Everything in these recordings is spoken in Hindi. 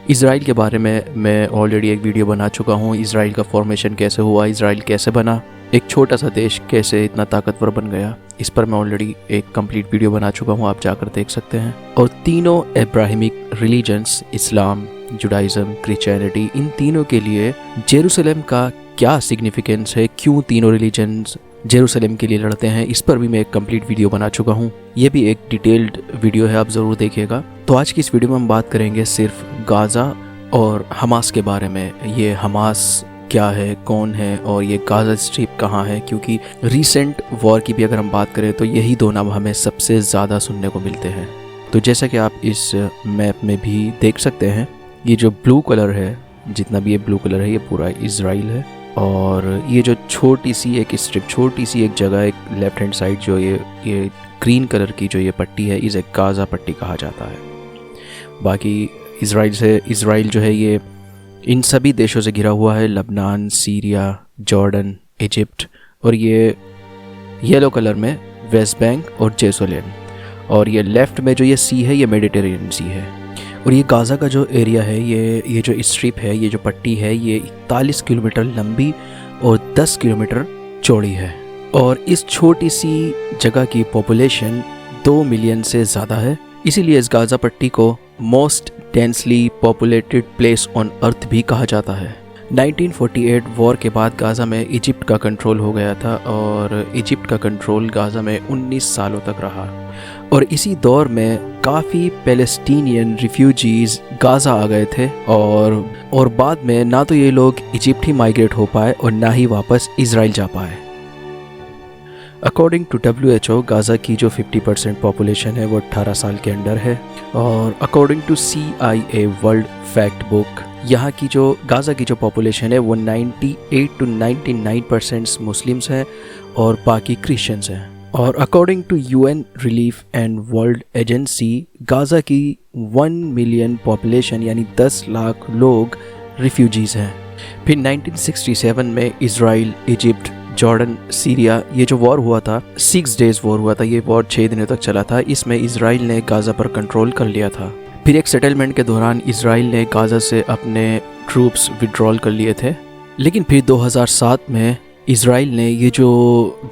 इसराइल के बारे में मैं ऑलरेडी एक वीडियो बना चुका हूँ। इसराइल का फॉर्मेशन कैसे हुआ, इसराइल कैसे बना, एक छोटा सा देश कैसे इतना ताकतवर बन गया, इस पर मैं ऑलरेडी एक कंप्लीट वीडियो बना चुका हूँ, आप जाकर देख सकते हैं। और तीनों अब्राहमिक रिलीजन्स, इस्लाम, जुडाइज़म, क्रिश्चियनिटी, इन तीनों के लिए जेरूसलम का क्या सिग्निफिकेंस है, क्यों तीनों रिलीजन्स जेरूसलम के लिए लड़ते हैं, इस पर भी मैं एक कंप्लीट वीडियो बना चुका हूँ। ये भी एक डिटेल्ड वीडियो है, आप ज़रूर देखिएगा। तो आज की इस वीडियो में हम बात करेंगे सिर्फ गाज़ा और हमास के बारे में। ये हमास क्या है, कौन है, और ये गाज़ा स्ट्रिप कहाँ है, क्योंकि रीसेंट वॉर की भी अगर हम बात करें तो यही दो नाम हमें सबसे ज़्यादा सुनने को मिलते हैं। तो जैसा कि आप इस मैप में भी देख सकते हैं, ये जो ब्लू कलर है, जितना भी ये ब्लू कलर है, ये पूरा इजराइल है। और ये जो छोटी सी एक स्ट्रिप, छोटी सी एक जगह, एक लेफ्ट हैंड साइड जो ये ग्रीन कलर की जो ये पट्टी है, इसे गाज़ा पट्टी कहा जाता है। बाकी इजराइल जो है ये इन सभी देशों से घिरा हुआ है, लबनान, सीरिया, जॉर्डन, इजिप्ट, और ये येलो कलर में वेस्ट बैंक और जेरूसलम। और ये लेफ़्ट में जो ये सी है, ये मेडिटेरेनियन सी है। और ये गाज़ा का जो एरिया है, ये जो स्ट्रिप है, ये जो पट्टी है, ये 41 किलोमीटर लंबी और 10 किलोमीटर चौड़ी है। और इस छोटी सी जगह की पॉपुलेशन 2 मिलियन से ज़्यादा है। इसीलिए इस गाज़ा पट्टी को most densely populated place on earth भी कहा जाता है। 1948 वॉर के बाद गाज़ा में इजिप्ट का कंट्रोल हो गया था, और इजिप्ट का कंट्रोल गाज़ा में 19 सालों तक रहा। और इसी दौर में काफ़ी पैलेस्टीनियन रिफ्यूजीज़ गाज़ा आ गए थे, और बाद में ना तो ये लोग इजिप्ट ही माइग्रेट हो पाए और ना ही वापस इजराइल जा पाए। अकॉर्डिंग टू WHO, गाज़ा की जो 50% पॉपुलेशन है वो 18 साल के अंडर है। और according to CIA world fact book, यहाँ की जो गाज़ा की जो पॉपुलेशन है वो 98 to 99% मुस्लिम्स हैं और बाकी क्रिश्चियंस हैं। और according to UN relief and world agency, Gaza की 1 मिलियन पॉपुलेशन यानी 10 लाख लोग रिफ्यूजीज़ हैं। फिर 1967 में इजराइल, इजिप्ट, जॉर्डन, सीरिया, ये जो वॉर हुआ था, 6 डेज़ वॉर हुआ था। ये वॉर 6 दिनों तक चला था। इसमें इजराइल ने गाज़ा पर कंट्रोल कर लिया था। फिर एक सेटलमेंट के दौरान इजराइल ने गाज़ा से अपने ट्रूप्स विड्रॉल कर लिए थे। लेकिन फिर 2007 में इजराइल ने ये जो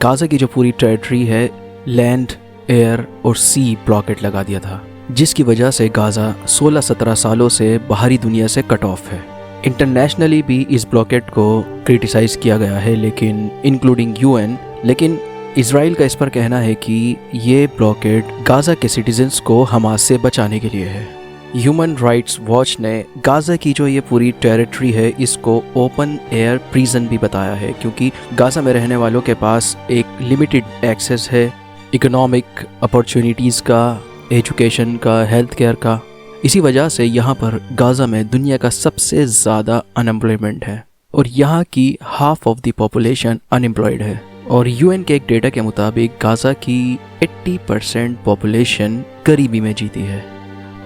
गाज़ा की जो पूरी टेरिटरी है, लैंड, एयर और सी ब्लॉकेट लगा दिया था, जिसकी वजह से गाज़ा 16-17 सालों से बाहरी दुनिया से कट ऑफ है। इंटरनेशनली भी इस ब्लॉकेट को क्रिटिसाइज़ किया गया है, लेकिन इंक्लूडिंग UN, लेकिन इजराइल का इस पर कहना है कि ये ब्लॉकेट गाज़ा के सिटीजन्स को हमास से बचाने के लिए है। ह्यूमन राइट्स वॉच ने गाज़ा की जो ये पूरी टेरिटरी है, इसको ओपन एयर प्रिजन भी बताया है, क्योंकि गाज़ा में रहने वालों के पास एक लिमिटेड एक्सेस है इकोनॉमिक अपॉर्चुनिटीज़ का, एजुकेशन का, हेल्थ केयर का। इसी वजह से यहाँ पर गाज़ा में दुनिया का सबसे ज़्यादा अनएम्प्लॉयमेंट है, और यहाँ की half of the population unemployed है। और UN के एक डेटा के मुताबिक गाज़ा की 80% पॉपुलेशन गरीबी में जीती है।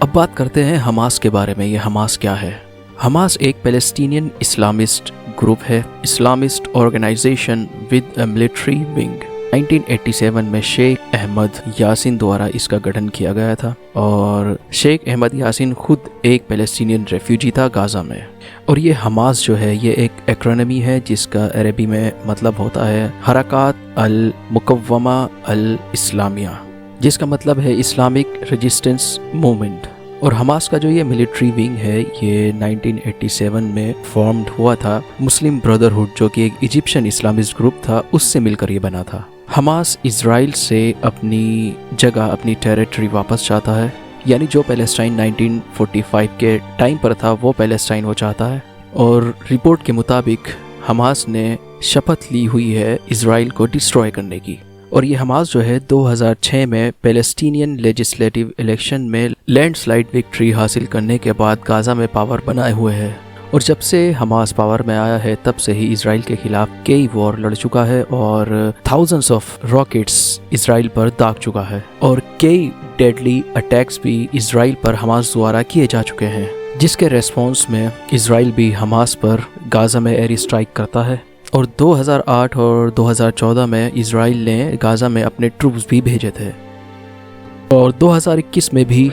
अब बात करते हैं हमास के बारे में। ये हमास क्या है? हमास एक पैलेस्टीनियन इस्लामिस्ट ग्रुप है, Islamist organisation with a military wing. 1987 में शेख अहमद यासीन द्वारा इसका गठन किया गया था। और शेख अहमद यासीन खुद एक पैलेस्टीनियन रेफ्यूजी था गाज़ा में। और ये हमास जो है, ये एक एक्रोनिमी है जिसका अरबी में मतलब होता है हरकात अल मुकव्वमा अल इस्लामिया, जिसका मतलब है इस्लामिक रेजिस्टेंस मूवमेंट। और हमास का जो ये मिलिट्री विंग है, ये 1987 में फॉर्म्ड हुआ था मुस्लिम ब्रदरहुड, जो कि एक इजिप्शियन इस्लामिस्ट ग्रुप था, उससे मिलकर ये बना था। हमास इजराइल से अपनी जगह, अपनी टेरिटरी वापस चाहता है, यानी जो पैलेस्टाइन 1945 के टाइम पर था वो पैलेस्टाइन वो चाहता है। और रिपोर्ट के मुताबिक हमास ने शपथ ली हुई है इजराइल को डिस्ट्रॉय करने की। और ये हमास जो है 2006 में पैलेस्टीनियन लेजिस्लेटिव इलेक्शन में लैंडस्लाइड विक्ट्री हासिल करने के बाद गाज़ा में पावर बनाए हुए है। और जब से हमास पावर में आया है तब से ही इजराइल के खिलाफ कई वॉर लड़ चुका है, और थाउजेंड्स ऑफ रॉकेट्स इजराइल पर दाग चुका है, और कई डेडली अटैक्स भी इजराइल पर हमास द्वारा किए जा चुके हैं, जिसके रेस्पॉन्स में इजराइल भी हमास पर गाज़ा में एयर स्ट्राइक करता है। और 2008 और 2014 में इजराइल ने गाज़ा में अपने ट्रूप्स भी भेजे थे। और 2021 में भी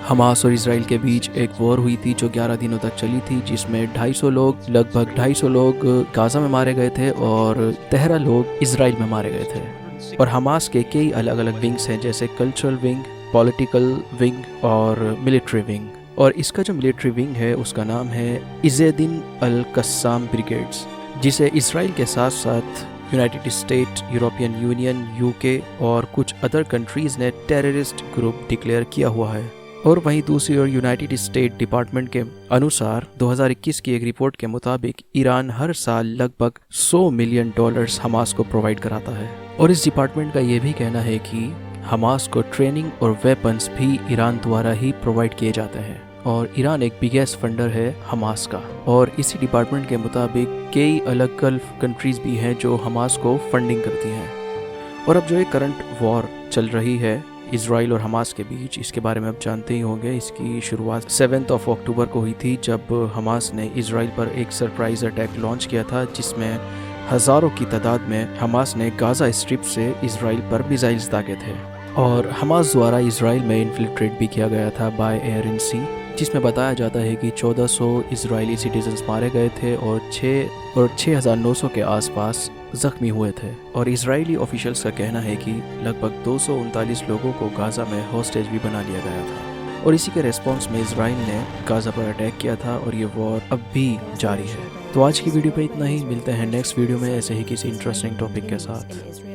हमास और इसराइल के बीच एक वॉर हुई थी जो 11 दिनों तक चली थी, जिसमें लगभग 250 लोग गाजा में मारे गए थे और 13 लोग इसराइल में मारे गए थे। और हमास के कई अलग अलग विंग्स हैं, जैसे कल्चरल विंग, पॉलिटिकल विंग और मिलिट्री विंग। और इसका जो मिलिट्री विंग है उसका नाम है इज़ेदिन अल कस्साम ब्रिगेड्स, जिसे इसराइल के साथ साथ United state, European union, UK और कुछ अदर कंट्रीज़ ने टेररिस्ट ग्रुप डिक्लेयर किया हुआ है। और वहीं दूसरी ओर यूनाइटेड स्टेट डिपार्टमेंट के अनुसार 2021 की एक रिपोर्ट के मुताबिक ईरान हर साल लगभग $100 मिलियन हमास को प्रोवाइड कराता है। और इस डिपार्टमेंट का ये भी कहना है कि हमास को ट्रेनिंग और वेपन्स भी ईरान द्वारा ही प्रोवाइड किए जाते हैं और ईरान एक बिगेस्ट फंडर है हमास का। और इसी डिपार्टमेंट के मुताबिक कई अलग गल्फ कंट्रीज़ भी हैं जो हमास को फंडिंग करती हैं। और अब जो एक करंट वॉर चल रही है इसराइल और हमास के बीच, इसके बारे में आप जानते ही होंगे। इसकी शुरुआत 7 अक्टूबर को हुई थी, जब हमास ने इसराइल पर एक सरप्राइज अटैक लॉन्च किया था, जिसमें हज़ारों की तादाद में हमास ने गाज़ा स्ट्रिप से इसराइल पर मिसाइल्स दागे थे। और हमास द्वारा इसराइल में इन्फिल्ट्रेट भी किया गया था बाय एयर एंड सी, जिसमें बताया जाता है कि 1400 इजरायली सिटीजन्स मारे गए थे और 6,900 के आसपास जख्मी हुए थे। और इजरायली ऑफिशियल्स का कहना है कि लगभग 239 लोगों को गाज़ा में हॉस्टेज भी बना लिया गया था। और इसी के रेस्पॉन्स में इजराइल ने गाज़ा पर अटैक किया था और ये वॉर अब भी जारी है। तो आज की वीडियो पे इतना ही, मिलते हैं नेक्स्ट वीडियो में ऐसे ही किसी इंटरेस्टिंग टॉपिक के साथ।